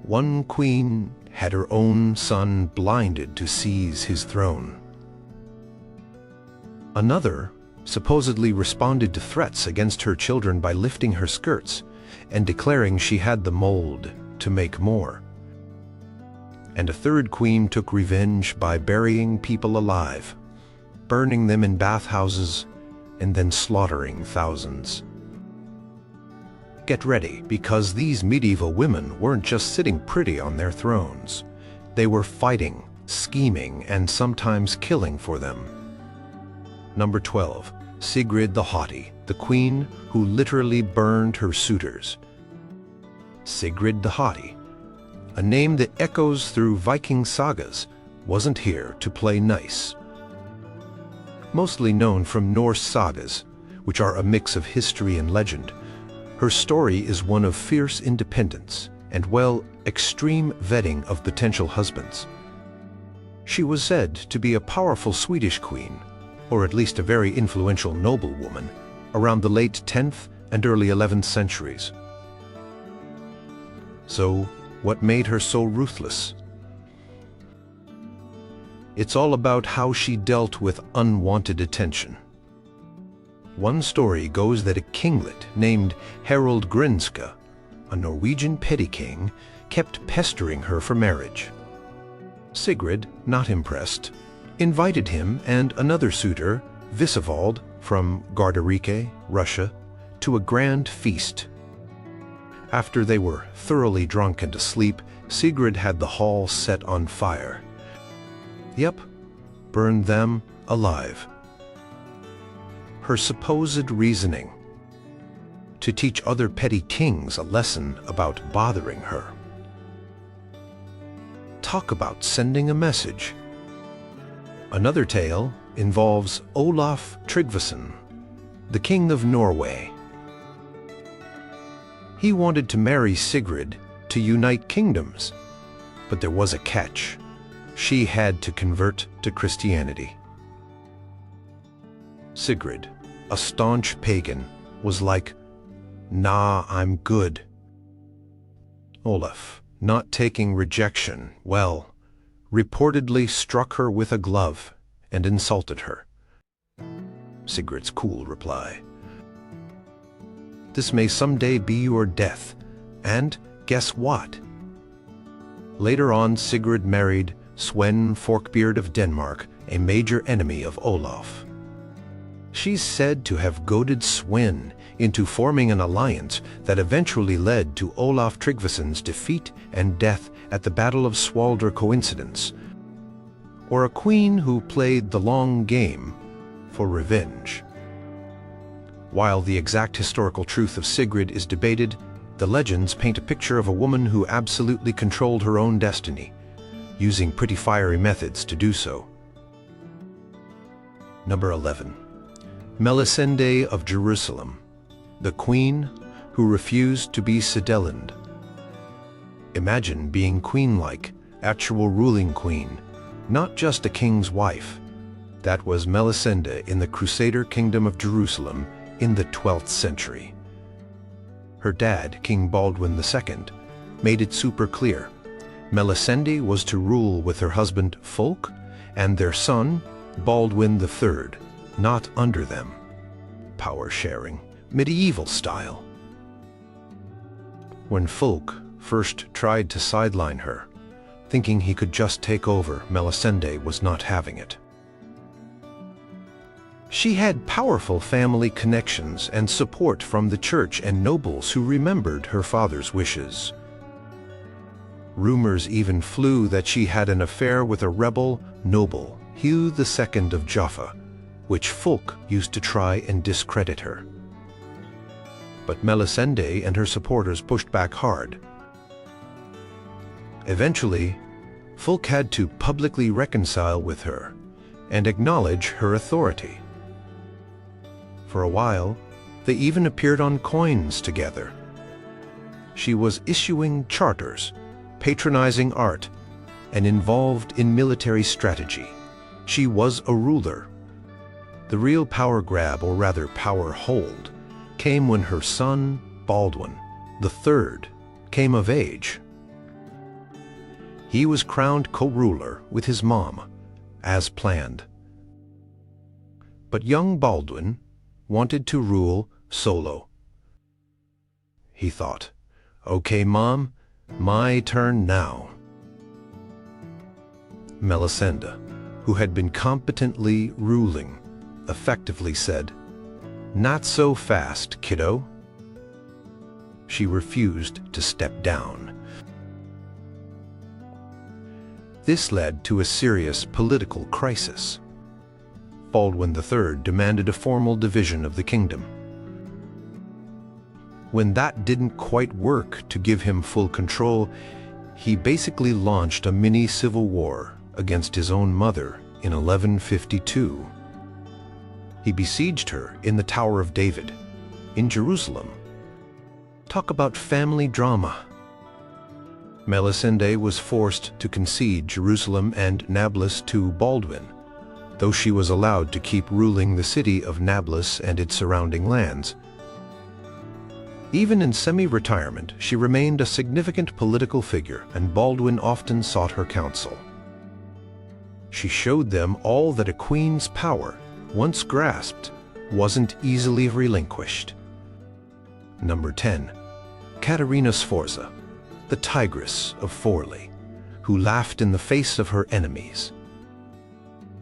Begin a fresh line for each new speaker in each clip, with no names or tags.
One queen had her own son blinded to seize his throne. Another supposedly responded to threats against her children by lifting her skirts and declaring she had the mold to make more. And a third queen took revenge by burying people alive, burning them in bathhouses, and then slaughtering thousands. Get ready, because these medieval women weren't just sitting pretty on their thrones. They were fighting, scheming, and sometimes killing for them. Number 12. Sigrid the Haughty, the queen who literally burned her suitors. Sigrid the Haughty, a name that echoes through Viking sagas, wasn't here to play nice. Mostly known from Norse sagas, which are a mix of history and legend, her story is one of fierce independence and, well, extreme vetting of potential husbands. She was said to be a powerful Swedish queen, or at least a very influential noblewoman, around the late 10th and early 11th centuries. So, what made her so ruthless? It's all about how she dealt with unwanted attention. One story goes that a kinglet named Harald Grinska, a Norwegian petty king, kept pestering her for marriage. Sigrid, not impressed, invited him and another suitor, Visivald, from Gardarike, Russia, to a grand feast. After they were thoroughly drunk and asleep, Sigrid had the hall set on fire. Yep, burned them alive. Her supposed reasoning: to teach other petty kings a lesson about bothering her. Talk about sending a message. Another tale involves Olaf Tryggvason, the king of Norway. He wanted to marry Sigrid to unite kingdoms, but there was a catch. She had to convert to Christianity. Sigrid, a staunch pagan, was like, "Nah, I'm good." Olaf, not taking rejection well, reportedly struck her with a glove and insulted her. Sigrid's cool reply: "This may someday be your death, and guess what?" Later on, Sigrid married Sven Forkbeard of Denmark, a major enemy of Olaf. She's said to have goaded Sven into forming an alliance that eventually led to Olaf Tryggvason's defeat and death at the Battle of Swaldr coincidence, or a queen who played the long game for revenge. While the exact historical truth of Sigrid is debated, the legends paint a picture of a woman who absolutely controlled her own destiny, using pretty fiery methods to do so. Number 11. Melisende of Jerusalem, the queen who refused to be sedelined. Imagine being queen-like, actual ruling queen, not just a king's wife. That was Melisende in the Crusader Kingdom of Jerusalem in the 12th century. Her dad, King Baldwin II, made it super clear. Melisende was to rule with her husband Fulk and their son Baldwin III, not under them. Power sharing, medieval style. When Fulk first tried to sideline her, thinking he could just take over, Melisende was not having it. She had powerful family connections and support from the church and nobles who remembered her father's wishes. Rumors even flew that she had an affair with a rebel noble, Hugh II of Jaffa, which Fulk used to try and discredit her. But Melisende and her supporters pushed back hard. Eventually, Fulk had to publicly reconcile with her and acknowledge her authority. For a while, they even appeared on coins together. She was issuing charters, patronizing art, and involved in military strategy. She was a ruler. The real power grab, or rather power hold, came when her son, Baldwin III, came of age. He was crowned co-ruler with his mom, as planned. But young Baldwin wanted to rule solo. He thought, "Okay, Mom, my turn now." Melisende, who had been competently ruling, effectively said, "Not so fast, kiddo." She refused to step down. This led to a serious political crisis. Baldwin III demanded a formal division of the kingdom. When that didn't quite work to give him full control, he basically launched a mini-civil war against his own mother in 1152. He besieged her in the Tower of David, in Jerusalem. Talk about family drama. Melisende was forced to concede Jerusalem and Nablus to Baldwin, though she was allowed to keep ruling the city of Nablus and its surrounding lands. Even in semi-retirement, she remained a significant political figure, and Baldwin often sought her counsel. She showed them all that a queen's power, once grasped, wasn't easily relinquished. Number 10. Caterina Sforza, the Tigress of Forli, who laughed in the face of her enemies.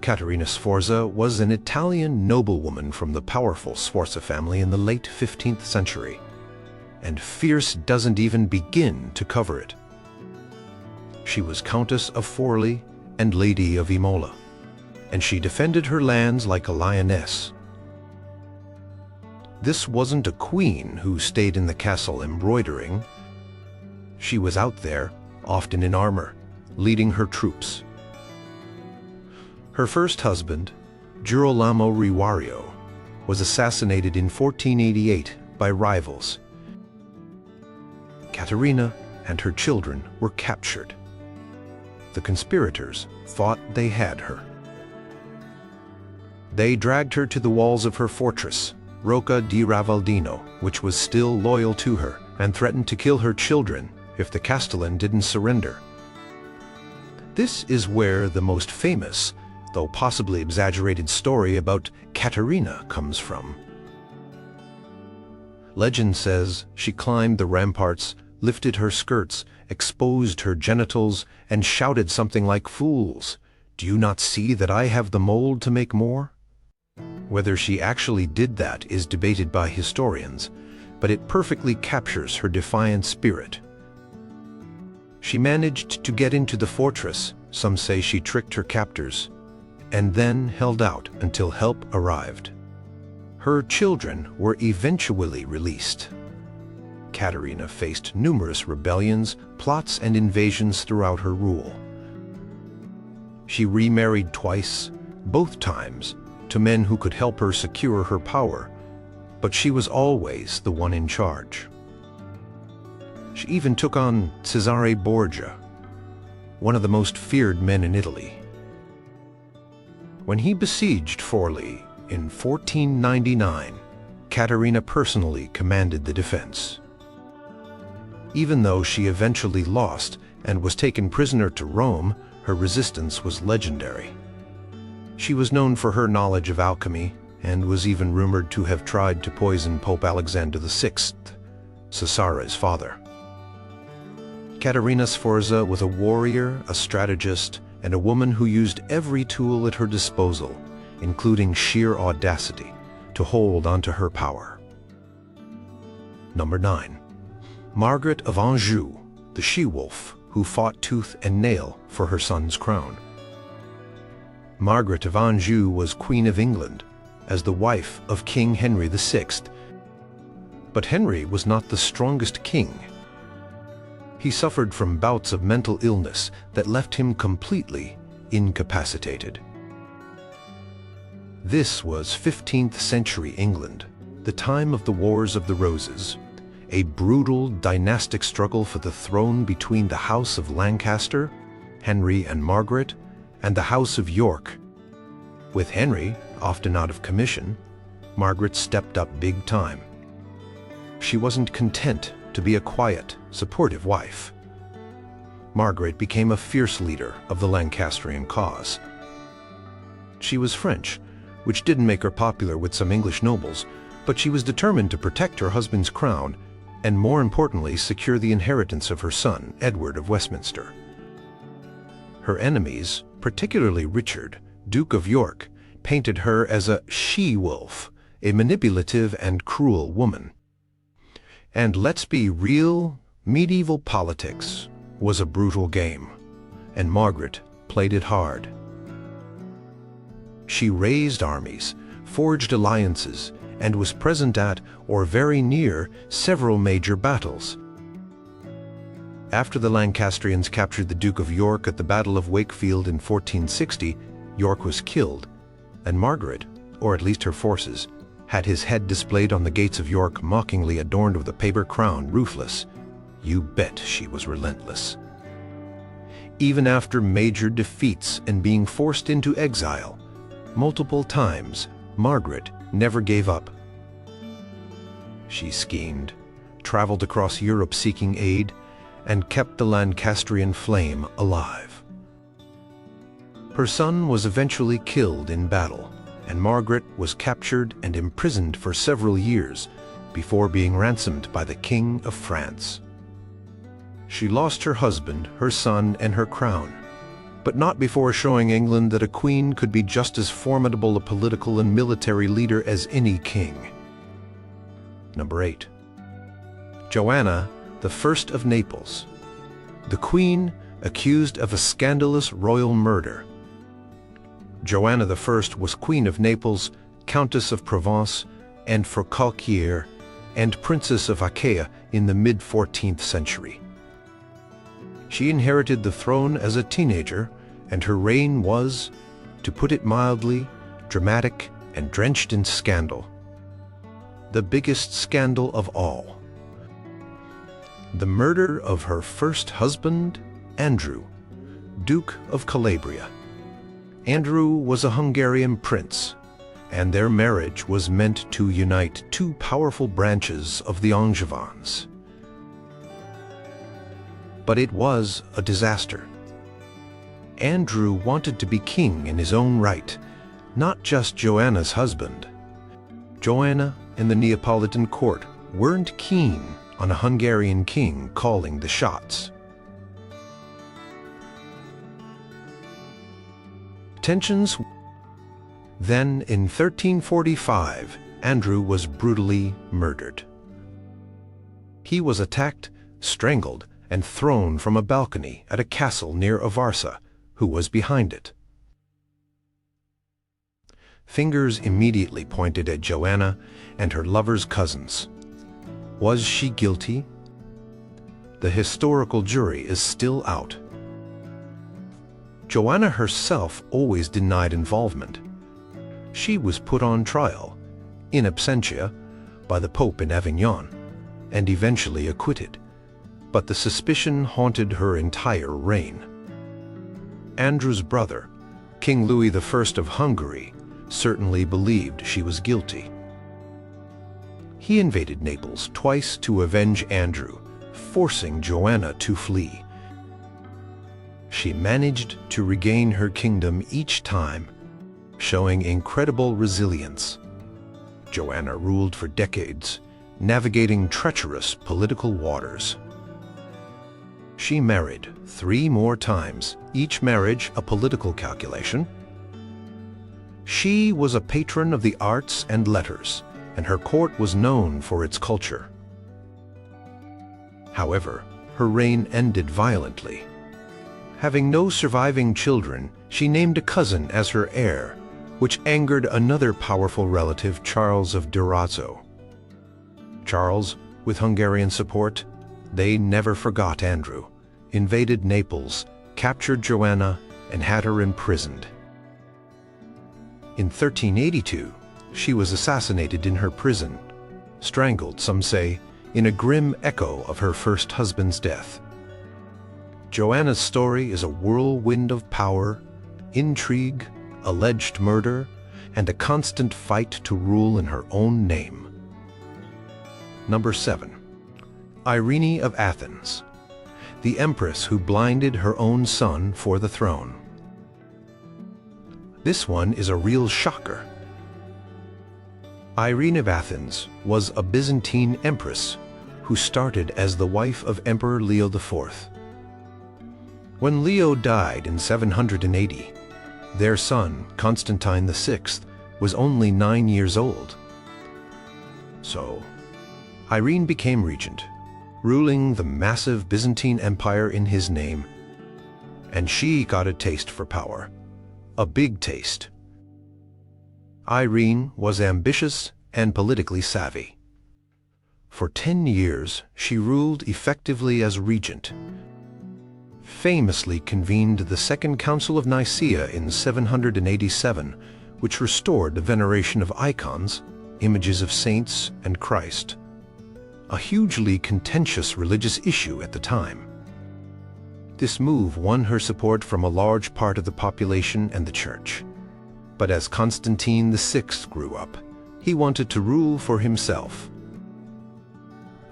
Caterina Sforza was an Italian noblewoman from the powerful Sforza family in the late 15th century, and fierce doesn't even begin to cover it. She was Countess of Forli and Lady of Imola, and she defended her lands like a lioness. This wasn't a queen who stayed in the castle embroidering. She was out there, often in armor, leading her troops. Her first husband, Girolamo Riwario, was assassinated in 1488 by rivals. Caterina and her children were captured. The conspirators thought they had her. They dragged her to the walls of her fortress, Rocca di Ravaldino, which was still loyal to her, and threatened to kill her children if the Castellan didn't surrender. This is where the most famous, though possibly exaggerated, story about Caterina comes from. Legend says she climbed the ramparts, lifted her skirts, exposed her genitals, and shouted something like, "Fools, do you not see that I have the mold to make more?" Whether she actually did that is debated by historians, but it perfectly captures her defiant spirit. She managed to get into the fortress, some say she tricked her captors, and then held out until help arrived. Her children were eventually released. Caterina faced numerous rebellions, plots, and invasions throughout her rule. She remarried twice, both times to men who could help her secure her power, but she was always the one in charge. She even took on Cesare Borgia, one of the most feared men in Italy. When he besieged Forli in 1499, Caterina personally commanded the defense. Even though she eventually lost and was taken prisoner to Rome, her resistance was legendary. She was known for her knowledge of alchemy and was even rumored to have tried to poison Pope Alexander VI, Cesare's father. Caterina Sforza was a warrior, a strategist, and a woman who used every tool at her disposal, including sheer audacity, to hold onto her power. Number 9. Margaret of Anjou, the she-wolf who fought tooth and nail for her son's crown. Margaret of Anjou was Queen of England as the wife of King Henry VI. But Henry was not the strongest king. He suffered from bouts of mental illness that left him completely incapacitated. This was 15th century England, the time of the Wars of the Roses, a brutal dynastic struggle for the throne between the House of Lancaster, Henry and Margaret, and the House of York. With Henry often out of commission, Margaret stepped up big time. She wasn't content to be a quiet, supportive wife. Margaret became a fierce leader of the Lancastrian cause. She was French, which didn't make her popular with some English nobles, but she was determined to protect her husband's crown and, more importantly, secure the inheritance of her son, Edward of Westminster. Her enemies, particularly Richard, Duke of York, painted her as a she-wolf, a manipulative and cruel woman. And let's be real, medieval politics was a brutal game, and Margaret played it hard. She raised armies, forged alliances, and was present at, or very near, several major battles. After the Lancastrians captured the Duke of York at the Battle of Wakefield in 1460, York was killed, and Margaret, or at least her forces, had his head displayed on the gates of York, mockingly adorned with a paper crown, Ruthless. You bet she was relentless. Even after major defeats and being forced into exile, multiple times, Margaret never gave up. She schemed, traveled across Europe seeking aid, and kept the Lancastrian flame alive. Her son was eventually killed in battle, and Margaret was captured and imprisoned for several years before being ransomed by the King of France. She lost her husband, her son, and her crown, but not before showing England that a queen could be just as formidable a political and military leader as any king. Number 8. Joanna, the First of Naples, the queen accused of a scandalous royal murder. Joanna I was Queen of Naples, Countess of Provence and Forcalquier, and Princess of Achaia in the mid-14th century. She inherited the throne as a teenager, and her reign was, to put it mildly, dramatic and drenched in scandal. The biggest scandal of all: the murder of her first husband, Andrew, Duke of Calabria. Andrew was a Hungarian prince, and their marriage was meant to unite two powerful branches of the Angevins. But it was a disaster. Andrew wanted to be king in his own right, not just Joanna's husband. Joanna and the Neapolitan court weren't keen on a Hungarian king calling the shots. Tensions. Then, in 1345, Andrew was brutally murdered. He was attacked, strangled, and thrown from a balcony at a castle near Avarsa. Who was behind it? Fingers immediately pointed at Joanna and her lover's cousins. Was she guilty? The historical jury is still out. Joanna herself always denied involvement. She was put on trial, in absentia, by the Pope in Avignon, and eventually acquitted, but the suspicion haunted her entire reign. Andrew's brother, King Louis I of Hungary, certainly believed she was guilty. He invaded Naples twice to avenge Andrew, forcing Joanna to flee. She managed to regain her kingdom each time, showing incredible resilience. Joanna ruled for decades, navigating treacherous political waters. She married 3 more times, each marriage a political calculation. She was a patron of the arts and letters, and her court was known for its culture. However, her reign ended violently. Having no surviving children, she named a cousin as her heir, which angered another powerful relative, Charles of Durazzo. Charles, with Hungarian support, they never forgot Andrew, invaded Naples, captured Joanna, and had her imprisoned. In 1382, she was assassinated in her prison, strangled, some say, in a grim echo of her first husband's death. Joanna's story is a whirlwind of power, intrigue, alleged murder, and a constant fight to rule in her own name. Number 7. Irene of Athens. the empress who blinded her own son for the throne. This one is a real shocker. Irene of Athens was a Byzantine empress who started as the wife of Emperor Leo IV. When Leo died in 780, their son, Constantine VI, was only 9 years old. So, Irene became regent, ruling the massive Byzantine Empire in his name, and she got a taste for power, a big taste. Irene was ambitious and politically savvy. For 10 years, she ruled effectively as regent, famously convened the Second Council of Nicaea in 787, which restored the veneration of icons, images of saints and Christ, a hugely contentious religious issue at the time. This move won her support from a large part of the population and the church. But as Constantine VI grew up, he wanted to rule for himself.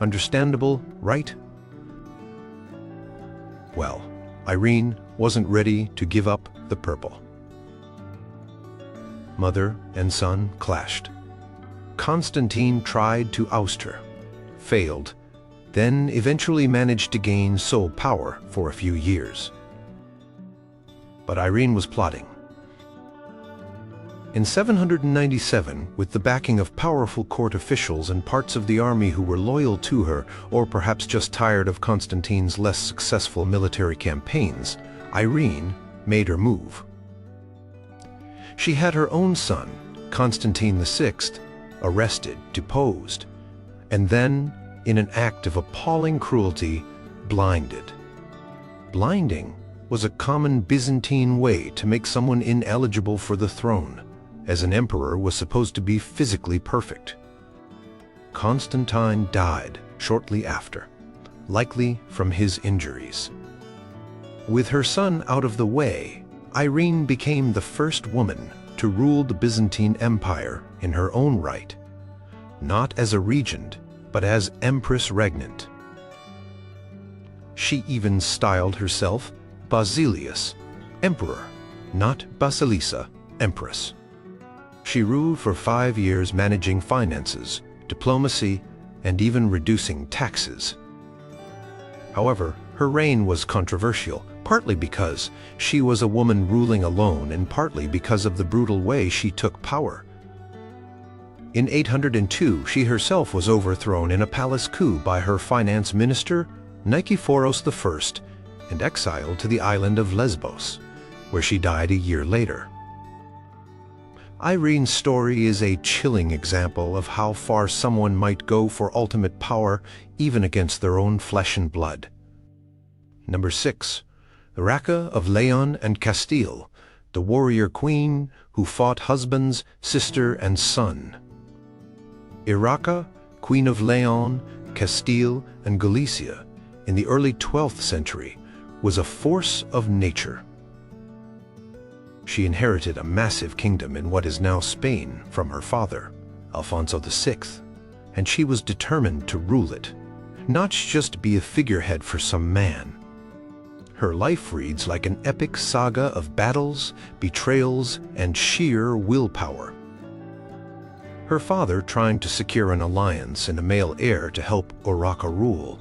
Understandable, right? Well, Irene wasn't ready to give up the purple. Mother and son clashed. Constantine tried to oust her, failed, then eventually managed to gain sole power for a few years. But Irene was plotting. In 797, with the backing of powerful court officials and parts of the army who were loyal to her, or perhaps just tired of Constantine's less successful military campaigns, Irene made her move. She had her own son, Constantine VI, arrested, deposed, and then, in an act of appalling cruelty, blinded. Blinding was a common Byzantine way to make someone ineligible for the throne, as an emperor was supposed to be physically perfect. Constantine died shortly after, likely from his injuries. With her son out of the way, Irene became the first woman to rule the Byzantine Empire in her own right, not as a regent, but as empress regnant. She even styled herself Basilius, emperor, not Basilissa, empress. She ruled for 5 years, managing finances, diplomacy, and even reducing taxes. However, her reign was controversial, partly because she was a woman ruling alone and partly because of the brutal way she took power. In 802, she herself was overthrown in a palace coup by her finance minister, Nikephoros I, and exiled to the island of Lesbos, where she died a year later. Irene's story is a chilling example of how far someone might go for ultimate power, even against their own flesh and blood. Number 6. Urraca of Leon and Castile, the warrior queen who fought husbands, sister, and son. Urraca, Queen of Leon, Castile, and Galicia, in the early 12th century, was a force of nature. She inherited a massive kingdom in what is now Spain from her father, Alfonso VI, and she was determined to rule it, not just be a figurehead for some man. Her life reads like an epic saga of battles, betrayals, and sheer willpower. Her father, trying to secure an alliance and a male heir to help Urraca rule,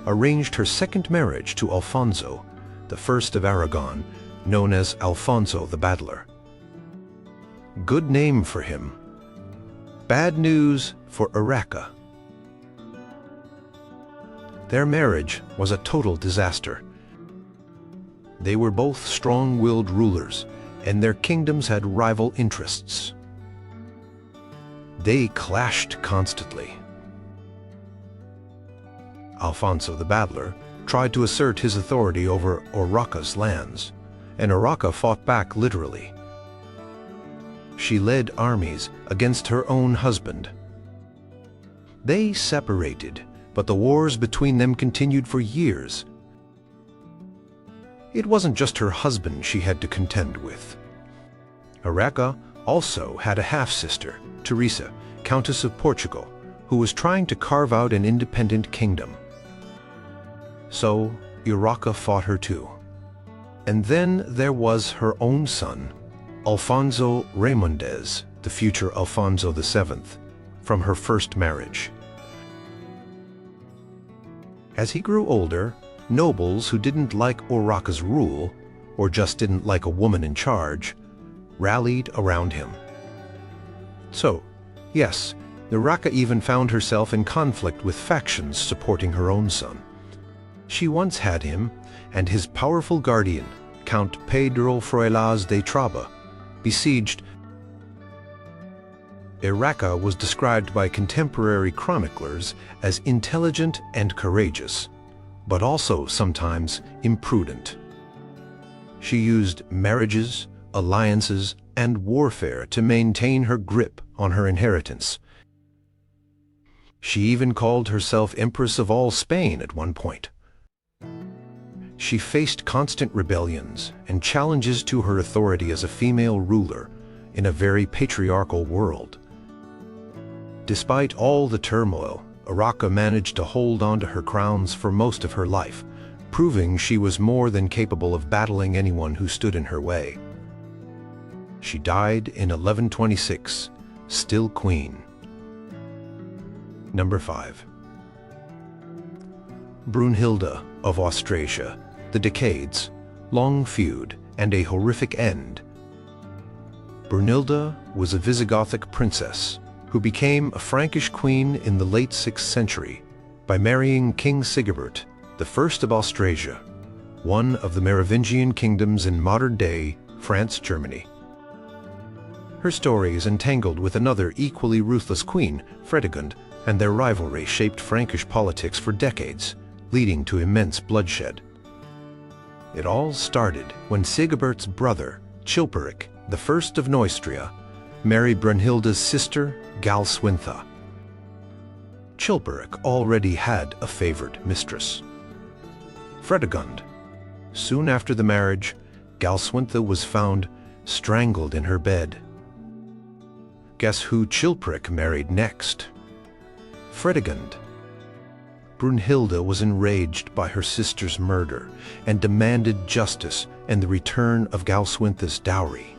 arranged her second marriage to Alfonso, the first of Aragon, known as Alfonso the Battler. Good name for him. Bad news for Urraca. Their marriage was a total disaster. They were both strong-willed rulers, and their kingdoms had rival interests. They clashed constantly. Alfonso the Battler tried to assert his authority over Urraca's lands, and Urraca fought back literally. She led armies against her own husband. They separated, but the wars between them continued for years. It wasn't just her husband she had to contend with. Urraca also had a half-sister, Teresa, Countess of Portugal, who was trying to carve out an independent kingdom. So, Urraca fought her too. And then there was her own son, Alfonso Raimundez, the future Alfonso VII, from her first marriage. As he grew older, nobles who didn't like Urraca's rule, or just didn't like a woman in charge, rallied around him. So, yes, Urraca even found herself in conflict with factions supporting her own son. She once had him and his powerful guardian, Count Pedro Froilaz de Traba, besieged. Urraca was described by contemporary chroniclers as intelligent and courageous, but also sometimes imprudent. She used marriages, alliances, and warfare to maintain her grip on her inheritance. She even called herself Empress of all Spain at one point. She faced constant rebellions and challenges to her authority as a female ruler in a very patriarchal world. Despite all the turmoil, Urraca managed to hold on to her crowns for most of her life, proving she was more than capable of battling anyone who stood in her way. She died in 1126, still queen. Number 5. Brunhilde of Austrasia, the Decades, long feud, and a horrific end. Brunhilde was a Visigothic princess who became a Frankish queen in the late 6th century by marrying King Sigebert, the first of Austrasia, one of the Merovingian kingdoms in modern-day France-Germany. Her story is entangled with another equally ruthless queen, Fredegund, and their rivalry shaped Frankish politics for decades, leading to immense bloodshed. It all started when Sigebert's brother, Chilperic, the first of Neustria, married Brunhilde's sister, Galswintha. Chilperic already had a favored mistress, Fredegund. Soon after the marriage, Galswintha was found strangled in her bed. Guess who Chilperic married next? Fredegund. Brunhilde was enraged by her sister's murder and demanded justice and the return of Galswintha's dowry.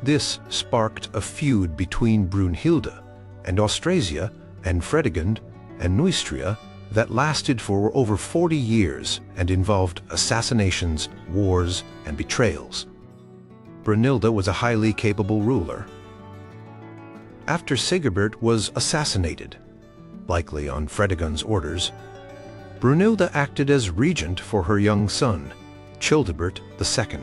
This sparked a feud between Brunhilde and Austrasia and Fredegund and Neustria that lasted for over 40 years and involved assassinations, wars, and betrayals. Brunhilde was a highly capable ruler. After Sigebert was assassinated, likely on Fredegund's orders, Brunhilde acted as regent for her young son, Childebert II.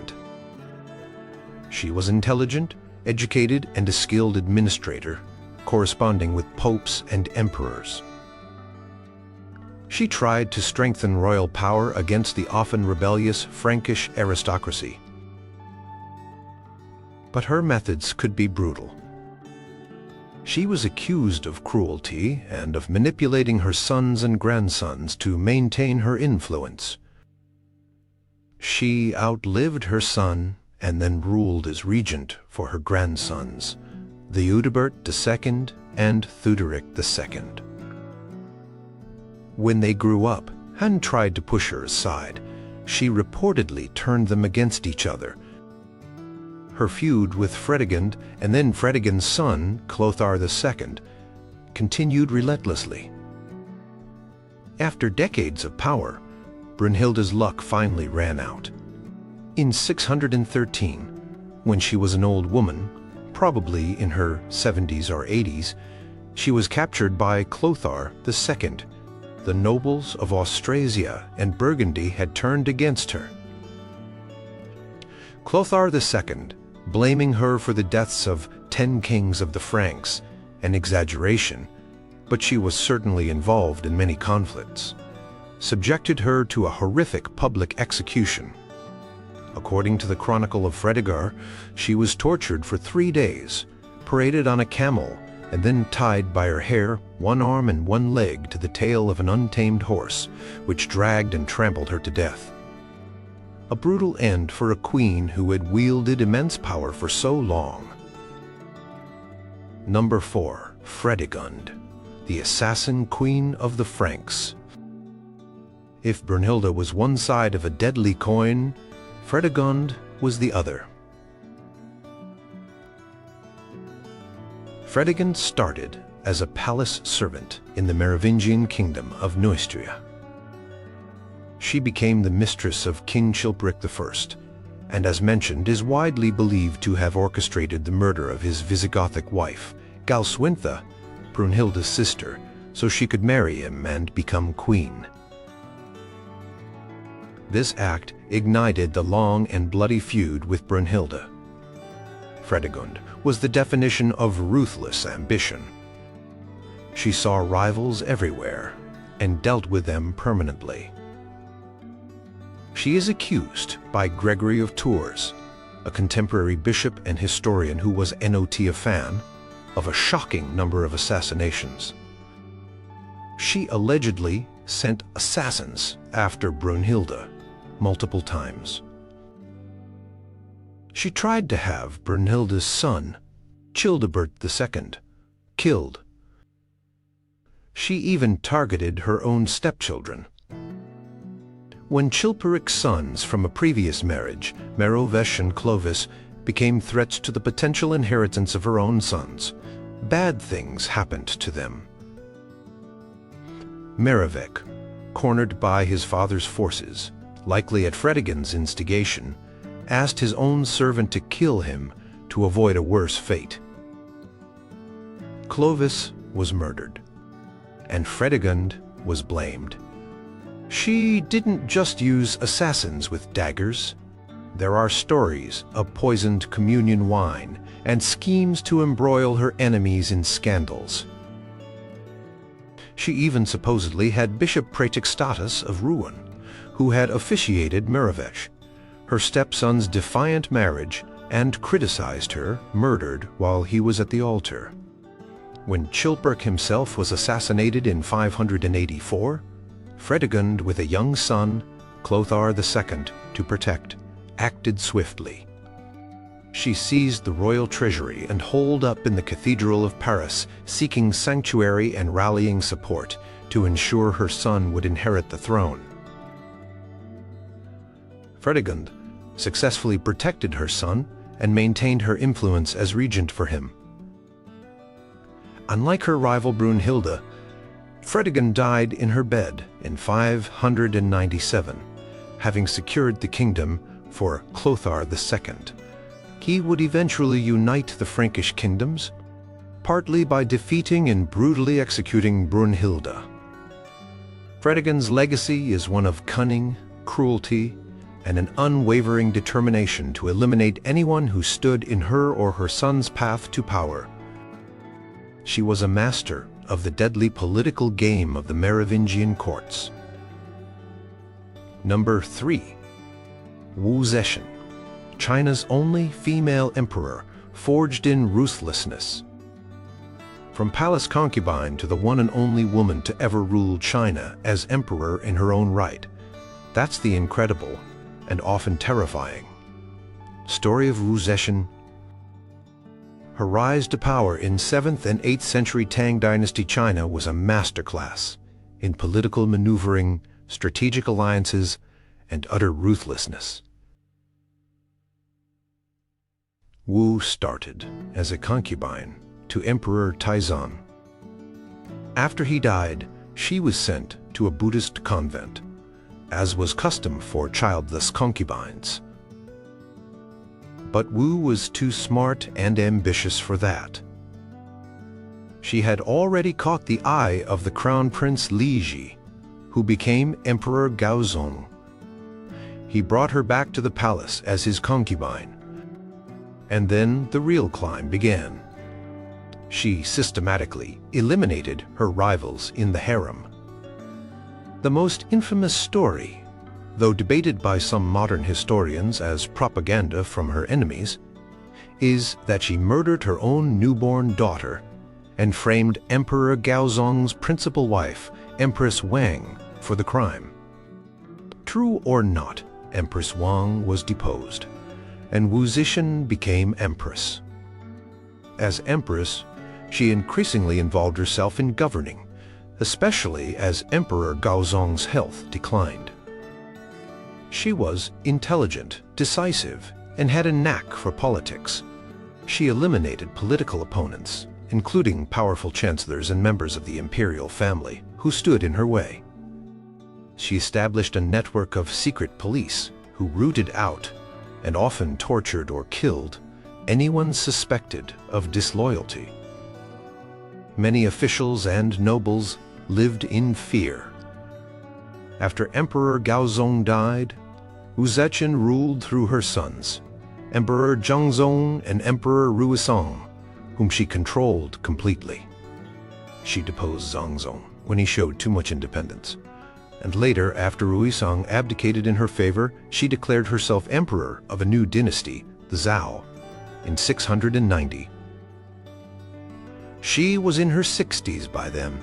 She was intelligent, educated, and a skilled administrator, corresponding with popes and emperors. She tried to strengthen royal power against the often rebellious Frankish aristocracy. But her methods could be brutal. She was accused of cruelty and of manipulating her sons and grandsons to maintain her influence. She outlived her son and then ruled as regent for her grandsons, Theudebert II and Theuderic II. When they grew up and tried to push her aside, she reportedly turned them against each other. Her feud with Fredegund and then Fredegund's son, Clothar II, continued relentlessly. After decades of power, Brunhilde's luck finally ran out. In 613, when she was an old woman, probably in her 70s or 80s, she was captured by Clothar II. The nobles of Austrasia and Burgundy had turned against her. Clothar II, blaming her for the deaths of 10 kings of the Franks, an exaggeration, but she was certainly involved in many conflicts, subjected her to a horrific public execution. According to the Chronicle of Fredegar, she was tortured for 3 days, paraded on a camel, and then tied by her hair, one arm and one leg to the tail of an untamed horse, which dragged and trampled her to death. A brutal end for a queen who had wielded immense power for so long. Number 4. Fredegund, the assassin queen of the Franks. If Brunhilde was one side of a deadly coin, Fredegund was the other. Fredegund started as a palace servant in the Merovingian kingdom of Neustria. She became the mistress of King Chilperic I, and as mentioned is widely believed to have orchestrated the murder of his Visigothic wife, Galswintha, Brunhilde's sister, so she could marry him and become queen. This act ignited the long and bloody feud with Brunhilde. Fredegund was the definition of ruthless ambition. She saw rivals everywhere and dealt with them permanently. She is accused by Gregory of Tours, a contemporary bishop and historian who was not a fan, of a shocking number of assassinations. She allegedly sent assassins after Brunhilde multiple times. She tried to have Brunhilde's son, Childebert II, killed. She even targeted her own stepchildren. When Chilperic's sons from a previous marriage, Merovesh and Clovis, became threats to the potential inheritance of her own sons, bad things happened to them. Merovech, cornered by his father's forces, likely at Fredegund's instigation, asked his own servant to kill him to avoid a worse fate. Clovis was murdered, and Fredegund was blamed. She didn't just use assassins with daggers. There are stories of poisoned communion wine and schemes to embroil her enemies in scandals. She even supposedly had Bishop Praetextatus of Rouen, who had officiated Merovesh, her stepson's defiant marriage, and criticized her, murdered while he was at the altar. When Chilperic himself was assassinated in 584, Fredegund, with a young son, Clothar II, to protect, acted swiftly. She seized the royal treasury and holed up in the Cathedral of Paris, seeking sanctuary and rallying support to ensure her son would inherit the throne. Fredegund successfully protected her son and maintained her influence as regent for him. Unlike her rival Brunhilde, Fredegund died in her bed in 597, having secured the kingdom for Clothar II. He would eventually unite the Frankish kingdoms, partly by defeating and brutally executing Brunhilde. Fredegund's legacy is one of cunning, cruelty, and an unwavering determination to eliminate anyone who stood in her or her son's path to power. She was a master of the deadly political game of the Merovingian courts. Number 3. Wu Zetian, China's only female emperor, forged in ruthlessness. From palace concubine to the one and only woman to ever rule China as emperor in her own right, that's the incredible and often terrifying story of Wu Zetian. Her rise to power in 7th and 8th century Tang dynasty China was a masterclass in political maneuvering, strategic alliances, and utter ruthlessness. Wu started as a concubine to Emperor Taizong. After he died, she was sent to a Buddhist convent, as was custom for childless concubines. But Wu was too smart and ambitious for that. She had already caught the eye of the Crown Prince Li Ji, who became Emperor Gaozong. He brought her back to the palace as his concubine. And then the real climb began. She systematically eliminated her rivals in the harem. The most infamous story, though debated by some modern historians as propaganda from her enemies, is that she murdered her own newborn daughter and framed Emperor Gaozong's principal wife, Empress Wang, for the crime. True or not, Empress Wang was deposed, and Wu Zetian became empress. As empress, she increasingly involved herself in governing, especially as Emperor Gaozong's health declined. She was intelligent, decisive, and had a knack for politics. She eliminated political opponents, including powerful chancellors and members of the imperial family, who stood in her way. She established a network of secret police who rooted out and often tortured or killed anyone suspected of disloyalty. Many officials and nobles lived in fear. After Emperor Gaozong died, Wu Zetian ruled through her sons, Emperor Zhengzong and Emperor Ruisong, whom she controlled completely. She deposed Zhengzong when he showed too much independence, and later, after Ruisong abdicated in her favor, she declared herself emperor of a new dynasty, the Zhao, in 690. She was in her 60s by then.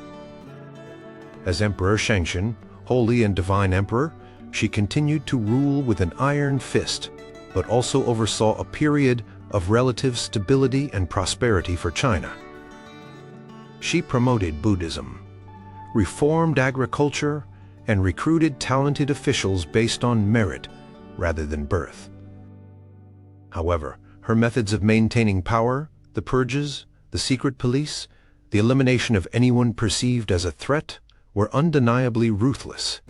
As Emperor Shengxian, holy and divine emperor, she continued to rule with an iron fist, but also oversaw a period of relative stability and prosperity for China. She promoted Buddhism, reformed agriculture, and recruited talented officials based on merit rather than birth. However, her methods of maintaining power, the purges, the secret police, the elimination of anyone perceived as a threat, were undeniably ruthless.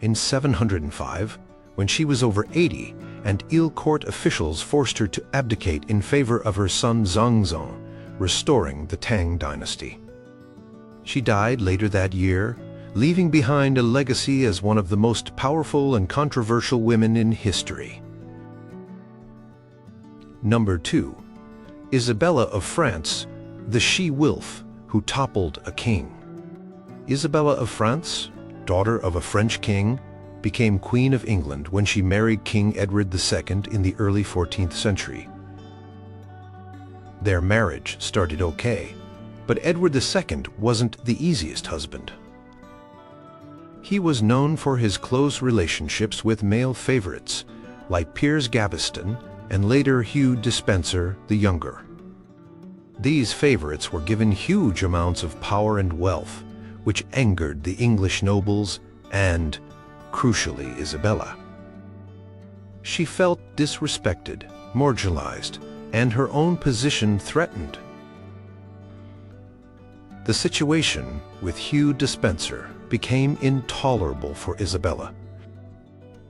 In 705, when she was over 80 and ill-court officials forced her to abdicate in favor of her son Zhengzong, restoring the Tang dynasty. She died later that year, leaving behind a legacy as one of the most powerful and controversial women in history. Number 2. Isabella of France, the she-wolf who toppled a king. Isabella of France, daughter of a French king, became Queen of England when she married King Edward II in the early 14th century. Their marriage started okay, but Edward II wasn't the easiest husband. He was known for his close relationships with male favorites, like Piers Gaveston and later Hugh Despenser the Younger. These favorites were given huge amounts of power and wealth, which angered the English nobles and, crucially, Isabella. She felt disrespected, marginalized, and her own position threatened. The situation with Hugh Despenser became intolerable for Isabella.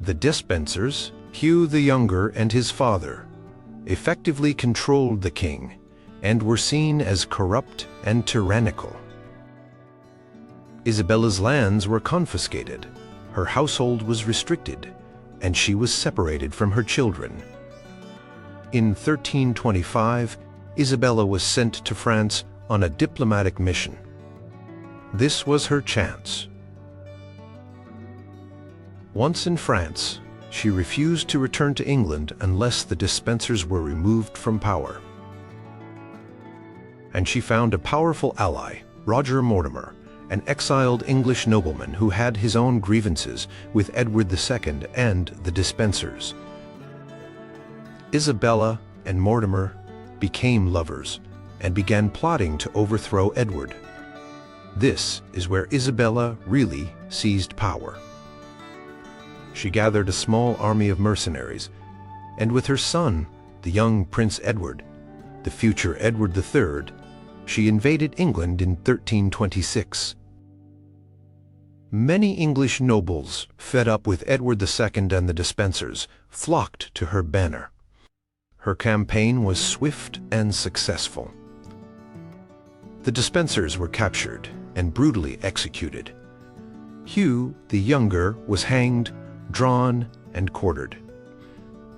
The Despensers, Hugh the Younger and his father, effectively controlled the king and were seen as corrupt and tyrannical. Isabella's lands were confiscated, her household was restricted, and she was separated from her children. In 1325, Isabella was sent to France on a diplomatic mission. This was her chance. Once in France, she refused to return to England unless the Despensers were removed from power. And she found a powerful ally, Roger Mortimer, an exiled English nobleman who had his own grievances with Edward II and the Despensers. Isabella and Mortimer became lovers and began plotting to overthrow Edward. This is where Isabella really seized power. She gathered a small army of mercenaries, and with her son, the young Prince Edward, the future Edward III, she invaded England in 1326. Many English nobles, fed up with Edward II and the Despensers, flocked to her banner. Her campaign was swift and successful. The Despensers were captured and brutally executed. Hugh the Younger was hanged, drawn, and quartered.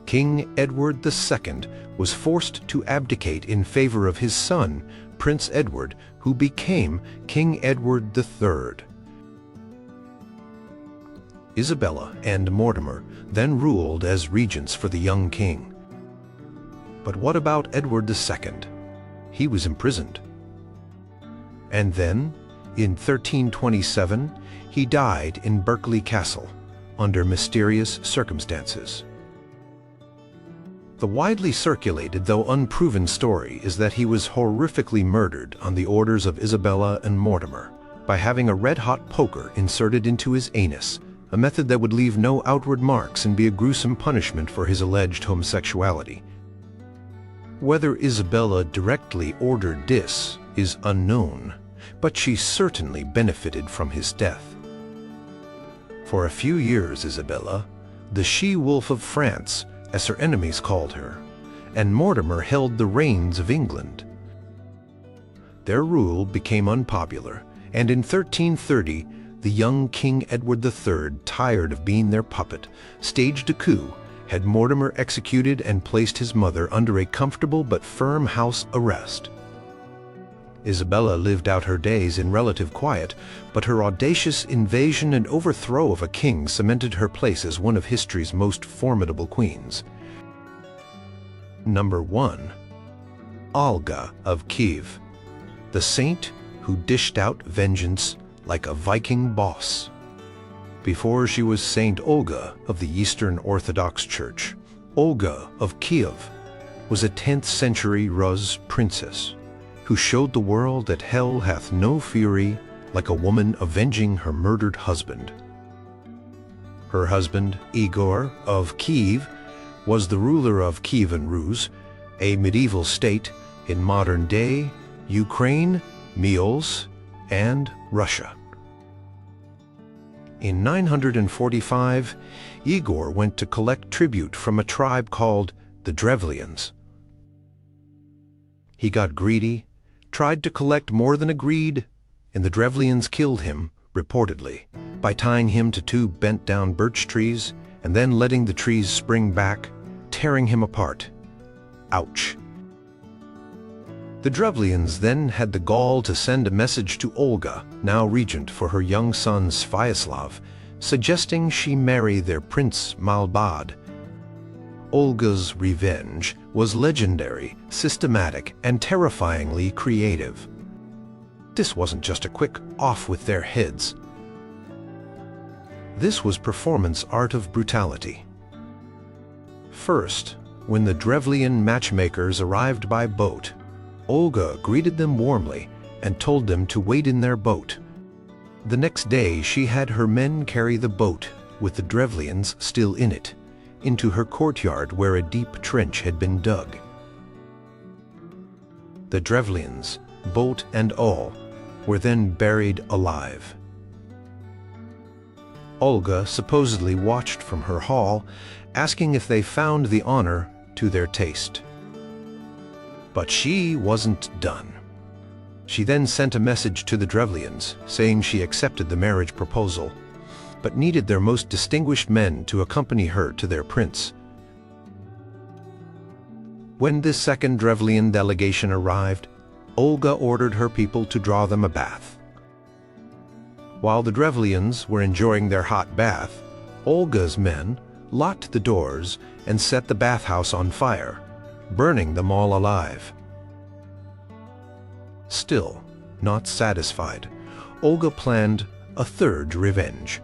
King Edward II was forced to abdicate in favor of his son, Prince Edward, who became King Edward III. Isabella and Mortimer then ruled as regents for the young king. But what about Edward II? He was imprisoned. And then, in 1327, he died in Berkeley Castle under mysterious circumstances. The widely circulated though unproven story is that he was horrifically murdered on the orders of Isabella and Mortimer by having a red-hot poker inserted into his anus, a method that would leave no outward marks and be a gruesome punishment for his alleged homosexuality. Whether Isabella directly ordered this is unknown, but she certainly benefited from his death. For a few years, Isabella, the she-wolf of France, as her enemies called her, and Mortimer held the reins of England. Their rule became unpopular, and in 1330, the young King Edward III, tired of being their puppet, staged a coup, had Mortimer executed and placed his mother under a comfortable but firm house arrest. Isabella lived out her days in relative quiet, but her audacious invasion and overthrow of a king cemented her place as one of history's most formidable queens. Number 1. Olga of Kiev, the saint who dished out vengeance like a Viking boss. Before she was Saint Olga of the Eastern Orthodox Church, Olga of Kiev was a 10th century Rus princess who showed the world that hell hath no fury like a woman avenging her murdered husband. Her husband, Igor of Kiev, was the ruler of Kievan Rus, a medieval state in modern-day Ukraine, Meols, and Russia. In 945, Igor went to collect tribute from a tribe called the Drevlians. He got greedy, tried to collect more than agreed, and the Drevlians killed him, reportedly, by tying him to 2 bent-down birch trees and then letting the trees spring back, tearing him apart. Ouch. The Drevlians then had the gall to send a message to Olga, now regent, for her young son Sviatoslav, suggesting she marry their prince Malbad. Olga's revenge was legendary, systematic, and terrifyingly creative. This wasn't just a quick off with their heads. This was performance art of brutality. First, when the Drevlian matchmakers arrived by boat, Olga greeted them warmly and told them to wait in their boat. The next day she had her men carry the boat, with the Drevlians still in it, into her courtyard where a deep trench had been dug. The Drevlians, boat and all, were then buried alive. Olga supposedly watched from her hall, asking if they found the honor to their taste. But she wasn't done. She then sent a message to the Drevlians, saying she accepted the marriage proposal, but needed their most distinguished men to accompany her to their prince. When this second Drevlian delegation arrived, Olga ordered her people to draw them a bath. While the Drevlians were enjoying their hot bath, Olga's men locked the doors and set the bathhouse on fire, burning them all alive. Still, not satisfied, Olga planned a third revenge.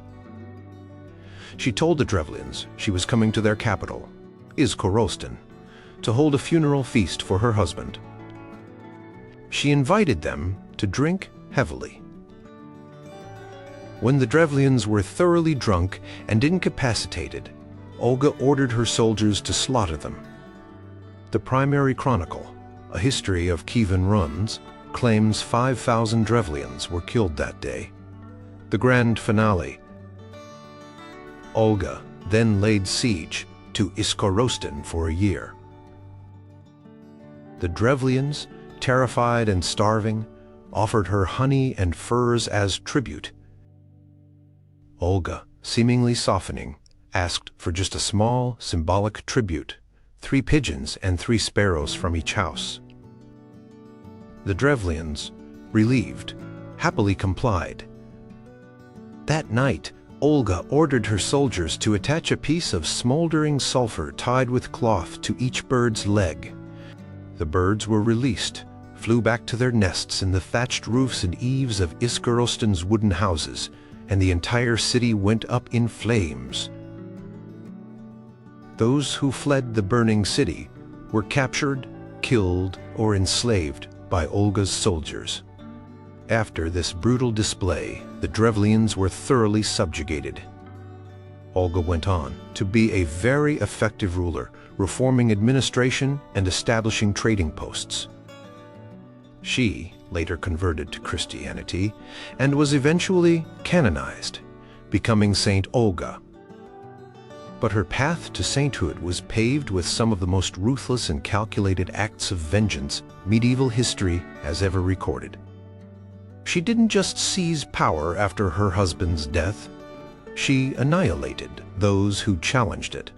She told the Drevlians she was coming to their capital, Izkorostan, to hold a funeral feast for her husband. She invited them to drink heavily. When the Drevlians were thoroughly drunk and incapacitated, Olga ordered her soldiers to slaughter them. The primary chronicle, a history of Kievan Runs, claims 5,000 Drevlians were killed that day. The grand finale. Olga then laid siege to Izkorostan for a year. The Drevlians, terrified and starving, offered her honey and furs as tribute. Olga, seemingly softening, asked for just a small, symbolic tribute, 3 pigeons and 3 sparrows from each house. The Drevlians, relieved, happily complied. That night, Olga ordered her soldiers to attach a piece of smoldering sulfur tied with cloth to each bird's leg. The birds were released, flew back to their nests in the thatched roofs and eaves of Izkorostan's wooden houses, and the entire city went up in flames. Those who fled the burning city were captured, killed, or enslaved by Olga's soldiers. After this brutal display, the Drevlians were thoroughly subjugated. Olga went on to be a very effective ruler, reforming administration and establishing trading posts. She later converted to Christianity and was eventually canonized, becoming Saint Olga. But her path to sainthood was paved with some of the most ruthless and calculated acts of vengeance medieval history has ever recorded. She didn't just seize power after her husband's death, she annihilated those who challenged it.